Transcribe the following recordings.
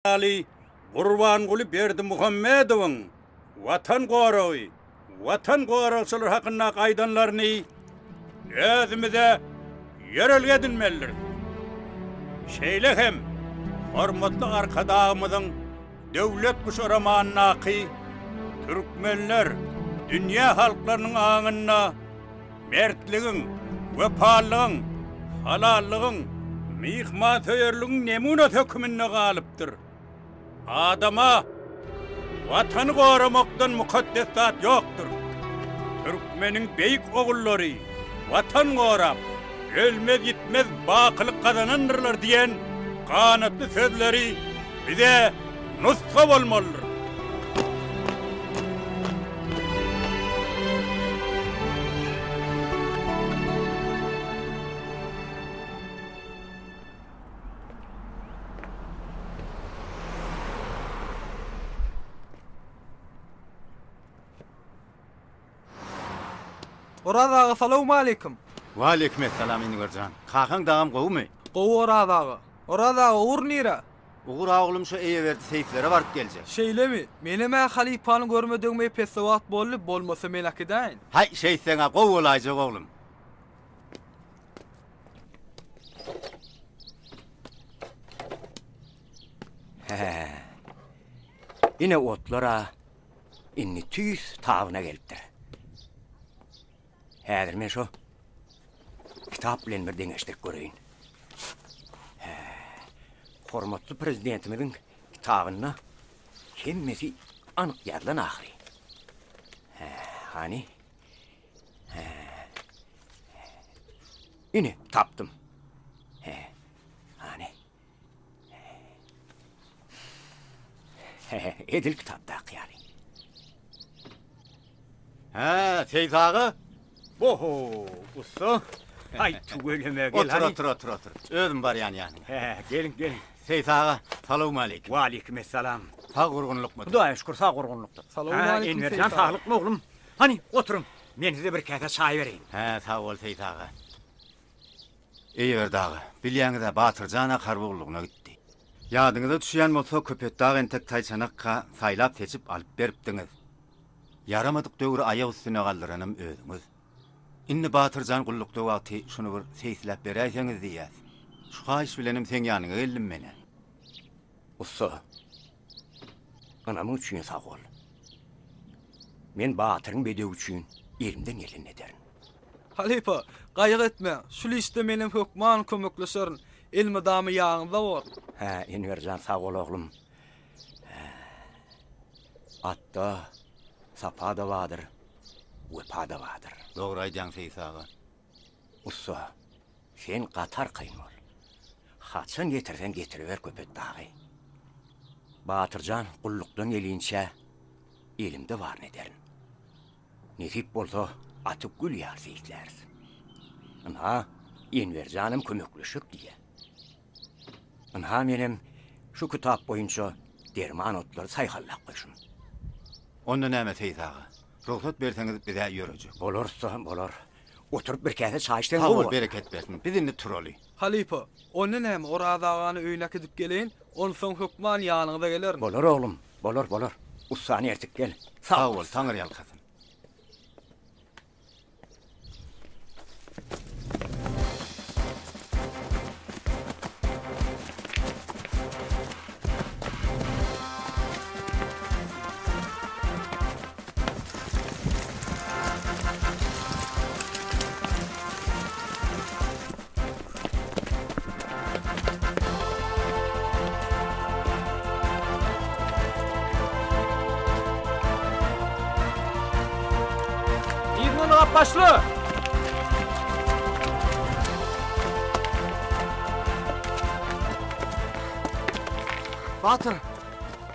Ali Gurbanguly Berdimuhammedowyň watan gorawy, watan gorawçylar hakynda gaýdanlaryny özümizde ýerelge edinmelidir. Şeýle hem hormatly arkadağymyzyň döwlet guşaramanyny türkmenler dünýä halklarynyň aňyna mertligiň, wepalygyň, halallygyň, mihmantöýerligiň nemune hökmünde galypdyr. Adama watany goramakdan mukaddesat ýokdur. Türkmeniň beýik ogullary watan gorap, ölmez gitmez bakylyk kazanandyrlar diýen kanatly sözleri bize nusxa bolmalydyr. Oradağı salamu aleykum. Wa aleykum esselam Ingerjan. Kakan dağım gowmy? Gow oradağı. Oradağı uğur nira? Uğur ağlym şu eýeberdi seyflere baryp geljek. Şeýlemi? Menime halipany görmediňme pesawat bolup bolmasa men akidaýyn. Hay şeýseňe gow bolajak oglum. Ine otlara inni tüýs tabyna gelipdir. Häzir men şu kitap bilen bir deňeşdirip göreýin. Hormatly prezidentimiň kitabyna hemmesi anyk ýazılan ahry. Hani? Ine tapdym. Hani? Edil kitapda ýaly. Ha, seyf ağa. Oho, usta. Ay tügeleme gel hani. Otur. Özüm bar yani. Gelin. Seyf ağa, salamu aleykum. Wa aleykümselam. Sağ gurgunlukmy? Hudaýa şükür sağ gurgunlukda. Salamu aleykum. Enverjan sağlıkmy oglum. Hani oturun. Men size bir käse çay bereyim. Ha, sağ ol seyf ağa. Eýeber dağı, bilýäňizde Batyrjana Karbuglugyna gitdi. Ýadyňyza düşýän bolsa köpet dağ entek taýçanakka saýlap seçip alyp beripdiňiz. Yaramadyk döwri aýak üstüne galdyranym özüňiz. Inni Batyrjan gullukda wagty şunu bir seýslap beräýseňiz diýär. Şu haýyş bilenim sen ýanyňa geldim mene. Usta. Anamyň üçin sağ ol. Men Batyryň bedew üçin elimden geleni ederim. Halipa, gaýyk etme. Şu liste menim hökman kömekleşerin. Elmi damy ýaňyzda bol. Enverjan sağ ol oglum. Atda sapa da vardır, wepa da vardır. Dogry aýdýaň seyf ağa. Usta, sen gatar kıyın ol. Haçan getirsen getiriver köpet dağı. Batyrjan gullukdan gelinçe elimde var nederin. Nesip bolsa atıp gül ýar seyitläriz. Ana, Enverjanym kömekleşik diýe. Ana menim şu kitap boýunça derman otlary saýhallap goýşun. Onda näme seyf ağa? Ruhsat berseňiz bize ýörejek. Bolar. Oturup bir käse çay içden Sağ ol, bereket bersin. Biz indi turaly. Halipa, onu näme oradağany öýüne gidip geleýin, onu soň hökman ýanyňyza gelerim. Bolar oglum, bolar. Usany ertik gel. Sağ ol, taňyr ýalkasyn. Başlı.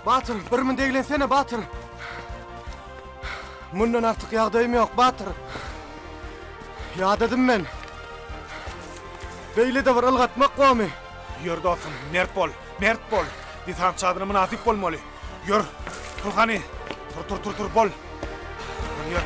Batır, bir min deýlensene Batır. Mundan artyk ýagdaýym ýok Batır. Ýa dedim men. Beýle de bir ılgatmak gomy. Ýör dostum, mert bol. Biz ham çadyna münasip bolmaly. Ýör, turhany. Tur bol. Ýör.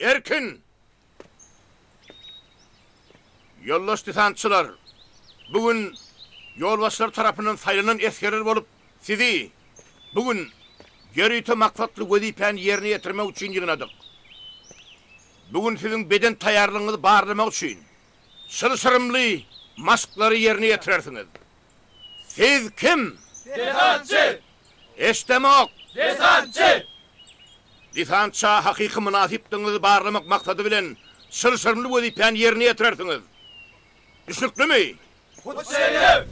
Erkin! Yoldaş desantçılar, bugün yolbaşlar tarafından saylanan eskerer bolup sizi bugün yerite makfatlı vazifeni yerine getirmek için yığınadık. Bugün sizin beden tayarlığınızı bağırlamak için sırımlı maskları yerine getirirsiniz. Siz kim? Desantçı! Eştemek! Desantçı! Desantça hakiki münasiptinizi bağırlamak maksadı bilen sırımlı vazifeni yerine getirirsiniz. Düşünüklü mü? Hüseyin!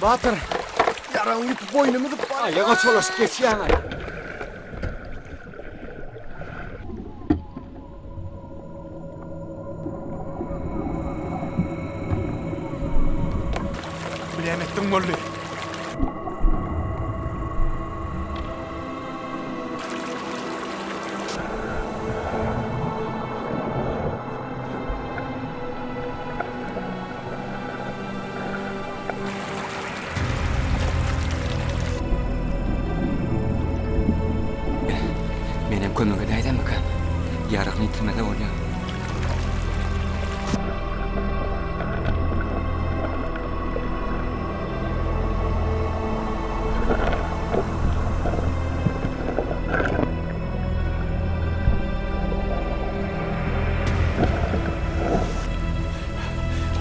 Batır. Yaran ip boynumu dıp var. Ayağa çolaş geç yana. Bilen ettin bolly. Menem kömege daýdamyka? Ýaragny itirmede bolýar.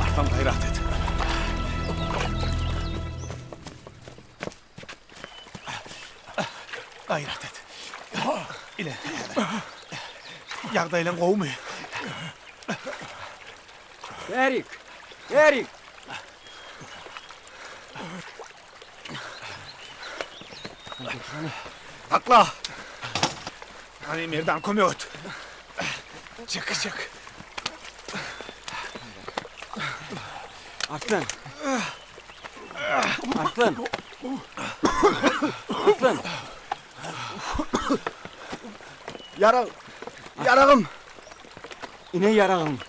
Artam gayrat et. Gayrat et. İle. Yağdayla kovmu. Erik. Erik. Akla. Hani merdan kömöt. Çık. Aslan. Aslan. Aslan. Yarağım. İne yarağım.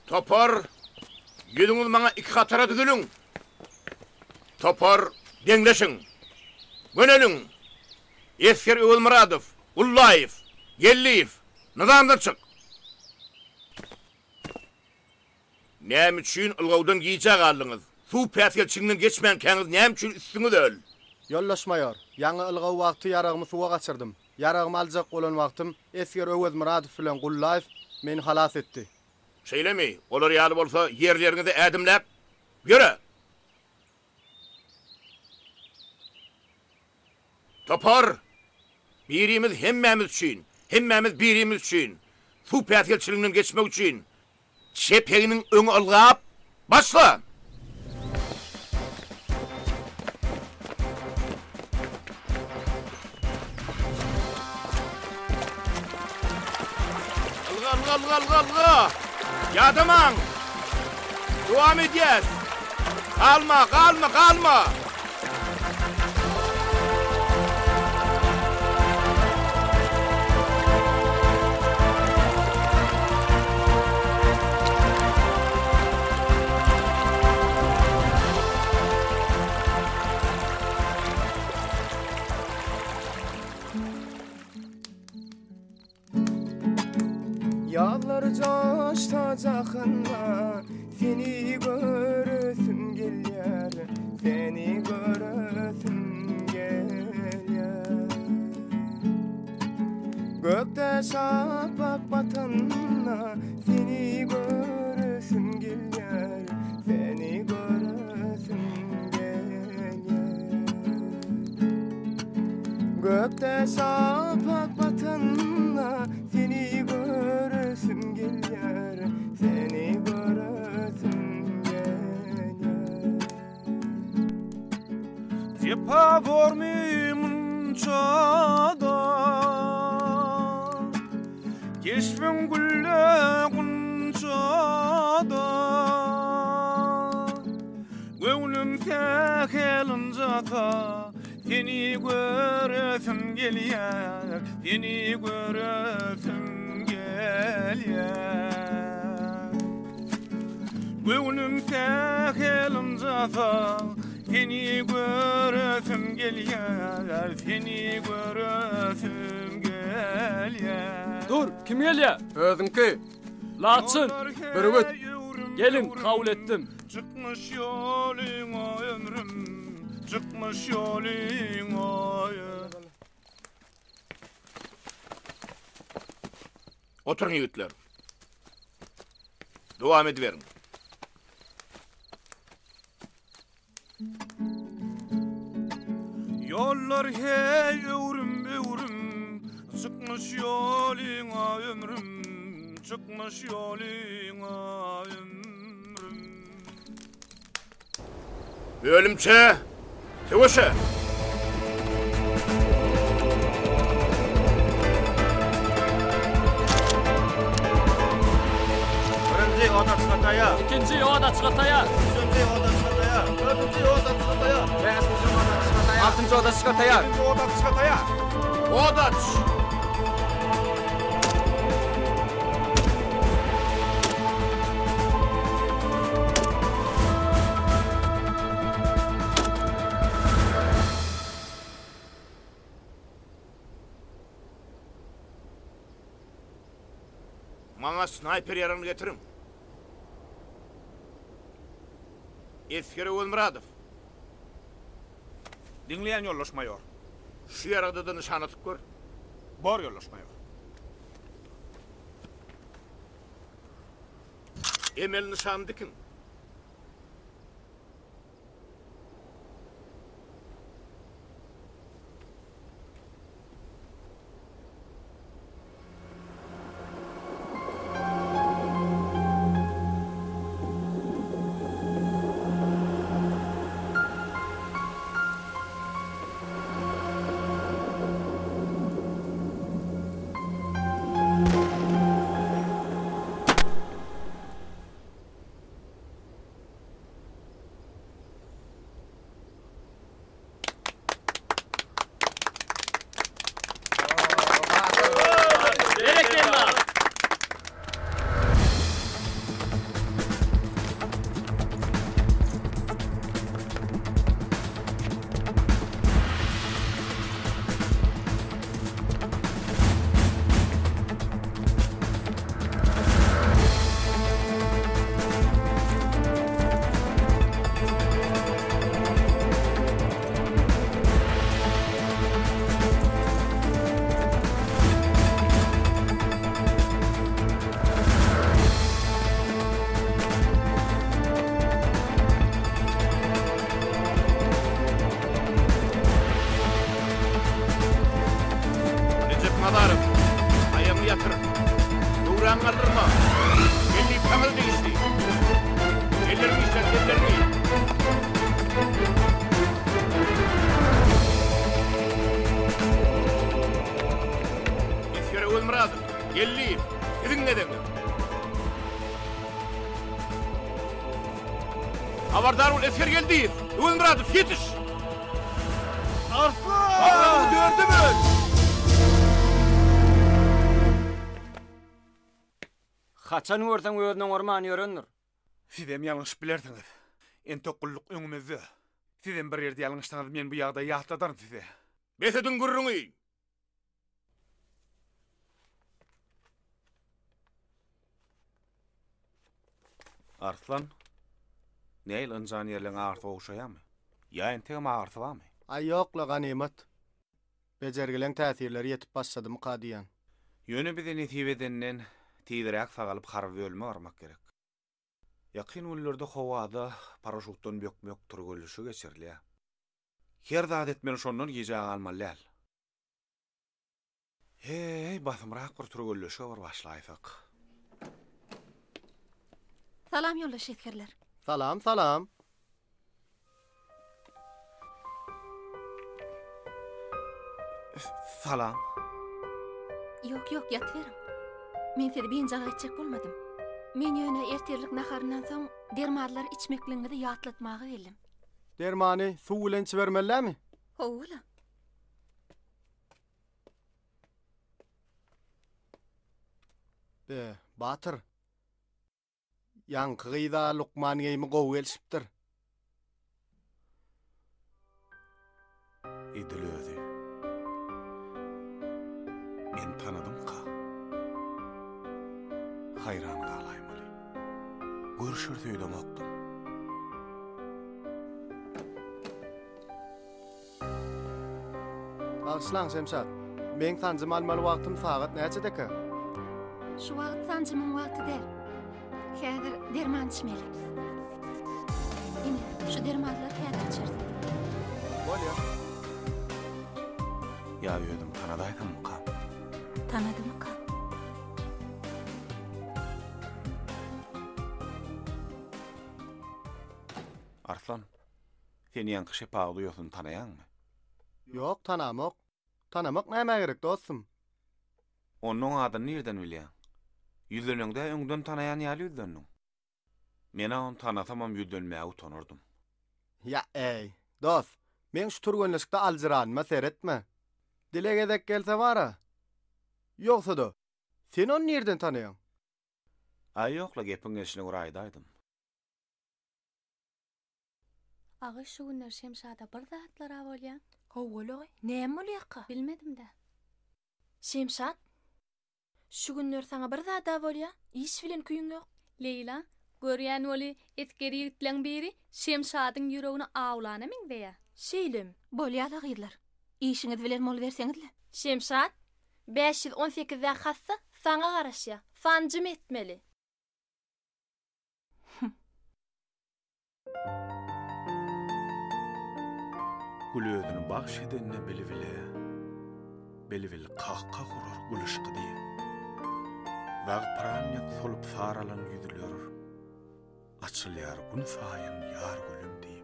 Topar, yüzüňiz maňa iki katara düzülüň. Topar, deňleşiň. Göneliň. Esger Öwelmuradow, Ullaýew, Gelliýew, nizamdan çık. Näme üçin ılgawdan giýjek aldyňyz? Suw päsgelçiňden geçmän käňiz näme üçin üstüňiz öl? Yollaşmaýar. Ýaňy ılgaw wagty ýaragymy suwa gaçyrdym. Ýaragymy aljak bolan wagtym Esger Öwelmuradow bilen Ullaýew meni halas etdi. Şeýlemi, olar ýaly bolsa ýerleriňizde ädimläp ýöre. Topar, birimiz hemmämiz birimiz üçin, suw päsgelçiliginden geçmek üçin şepegiňiň öňü ılgap, başla! Ilga! Yadamaň! Dowam edýäs! Kalma! Yağlar coşta jakynda, seni görüsüm gelýär, seni görüsüm gelýär. Gökde şafak batanda, seni görüsüm gelýär, seni görüsüm gelýär. Gökde şafak batanda, seni görüsüm gelýär, seni görüsüm gelýär. Jepa vormym çada. Keşfim gülle gunçada. Gönlüm tekelin jata. Seni görüsüm gelýär, seni görüsüm gelýär. Gönlüm tekelim jata, seni görüsüm gelýär, seni görüsüm gelýär. Dur, kim gelýär? Özüňki. Laçın, bürübüt. Gelin, kabul etdim. Çıkmış yoluna ömrüm, çıkmış yoluna. Oturun yiğitler. Devam ediverin. Yollar hey öwrüm çıkmış yoluna ömrüm çıkmış yoluna ömrüm Ölümçe Teveşe Birinci oda çıgataya, İkinci oda çıgataya. üçüncü oda çıgataya, dördüncü oda çıgataya, beşinci oda çıgataya, Altıncı oda çıgataya. Yedinci oda çıgataya Odaç Maňa sniper ýarany getirin. Eskeri Ölmuradov. Dinleyen yoldaş mayor. Şu ýarada da nişan atyp gör. Bor yoldaş mayor. Emel nişan dikin. Madarım, ayağımı yatırın. Doğran kaldırma. Elini kanal değişti. Ellerini işler, ellerini. Eskeri Ölmuradov, Yelliyim. Gidin ne demek? Habardar ol, esker geldi. Ölmuradov, yetiş. Arslan! Allah'ı gördü mü? Haçan görsen öýünden orman ýörendir. Sizem ýalňyş bilerdiňiz. Entokulluk öňümizde. Sizem bir ýerde ýalňyşdyňyz, men bu ýagda ýatladarym size. Besedin gurruňy. Arslan, näil ynjan ýerleň arty oşaýamy? Ýa entegem arty bamy? Ay ýokla ganimat. Bejergilen täsirleri ýetip başladymy kadiýan. Ýöne bize netip edenden tiýdirek sagalyp harby ölme barmak gerek. Ýakyn ullerde howada paraşutdan bökmek turguluşy geçirli. Her zat etmeli şondan gije almaly. Hey, basymrak bir turguluşy bar başlaýsak. Salam yoldaş etkerler. Salam, salam. Salam. Yok, ýatyberim. Men seni beýinjaga etjek bolmadym. Men ýöne erterlik naharyndan soň dermanlar içmekliňizde ýatlatmagy geldim. Dermany suw bilen içbermellämi? Howla. Be, Batyr. Ýanky gyýda Lukman ýeými gowy gelişipdir. Edil özi. Men tanadym ka. Hayran galaýmaly. Görüşür söýdem okdum. Bağışlan Şemşat. Men tanjym almaly wagtym sagat näçedeki? Şu wagt tanjymyň wagty däl. Häzir derman içmeli. Ine, şu dermanlar häzir içersin. Bolýar. Ya özüm tanadaýdym ka? Tanadymı ka? Arslan, sen ýanky şepagy ýosun tanaýanmy? Yok, tanamak. Tanamak näme gerek dostum? Onun adyny nerden bilýän? Ýüzünde öňden tanaýan ýaly ýüzünden. Men onu tanasamam ýüzlenmäge utanardym. Ya dost, men şu turgönlükde aljiranma seretme. Dile gedek gelse bara. Yoksa da, sen onu nereden tanıyan? Ay yokla gepin gelişine guraýdaýdym. Agy şu günler Şemşada bir zatlara bolýan. Howoloy, näme bolýaka? Bilmedim-de. Şemşat, şu günler sana bir zada bolýan, iş bilen küýün ýok. Leyla, görýän oly eskeri ýigitleň biri Şemşadyň ýüregine awlana miňdeýär. Şeýlem, bolýar agyrlar. İşiňiz bilen mol berseňizle. Şemşat, 518-de hassa sana garaşýa. Fancym etmeli. Gül özüni bagş edenine beli kahka kurar gülüşkü diye. Zag paranyak solup saralan yüzülür. Açılyar gün sayın yar gülüm deyip.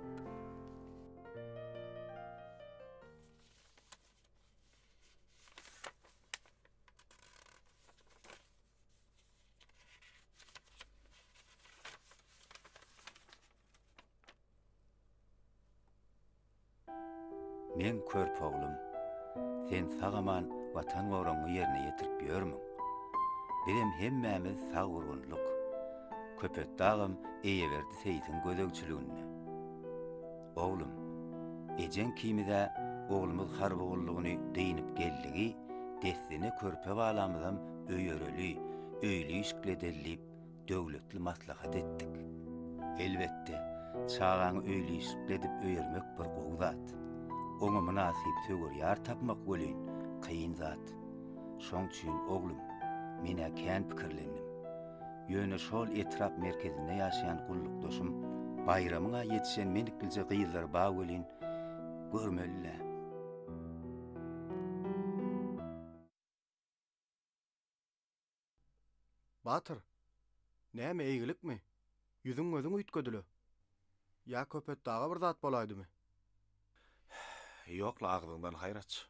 Men körp oglum, sen sagaman watan goraňy ýerine ýetirip ýörmüň. Benim hemmämiz sag urgunluk. Köpet dağım eýeberdi seýsin gözegçiligine. Oglum, ejen kimide oglumyz harbygullygyny deýinip geldigi, destini körpe balamyzam öýöreli, öýli işgledellip döwletli maslahat etdik. Elbetde, çağaňy öýli işgledip öýermek bir gowzat. Oňa münasip töwer ýar tapmak welin kıyın zat. Şoň üçin oglum, mene kän pikirlendim. Ýöne şol etrap merkezinde ýaşaýan gullukdoşum bayramyna ýetişen menikilje gyýyzlar ba welin görmeliler. Batır, näme eýgilikmi? Ýüzüň gözüň üýtgedili. Ya köpet daga bir zat bolaýdymy? Yokla agdyndan hayraç.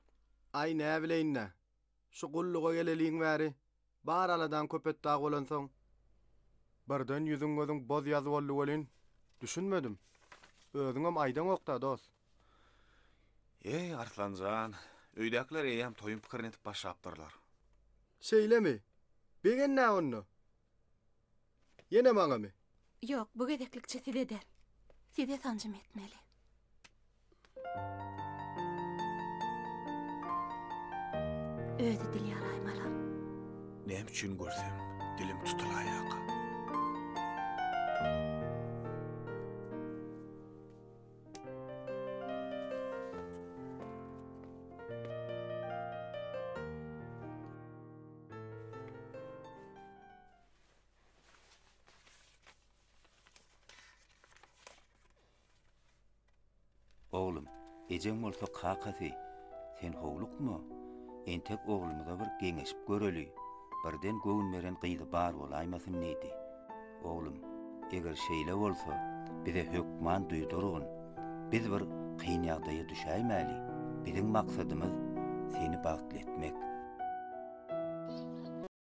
Ay nä bileýin. Şu gulluga geleliň bäri bar aladan köpet dag bolansoň. Birden ýüzüň gözüň boz ýazy boldy welin. Düşünmedim. Özüňem aýdan okda dost. Ey Arslanjan, öýdäkler eýem toýun pikirini etip başapdyrlar. Şeýlemi? Begen nä onu? Ýene maňamy? Ýok, bu gedeklikçe side der. Side sancym etmeli. Özü dil ýaraýmalar. Nem üçin görsem, dilim tutulaýak. Oğlum, ejen bolsa kakasy, sen howlukmy? Entek oğlumyza bir geňeşip göreli. Birden göwnmeren gyýdy bar bolaýmasyn nedi? Oğlum, eger şeýle bolsa, bize hökman duýdurun. Biz bir kyn ýagdaýa düşäýmäli. Biziň maksadymyz seni bagtly etmek.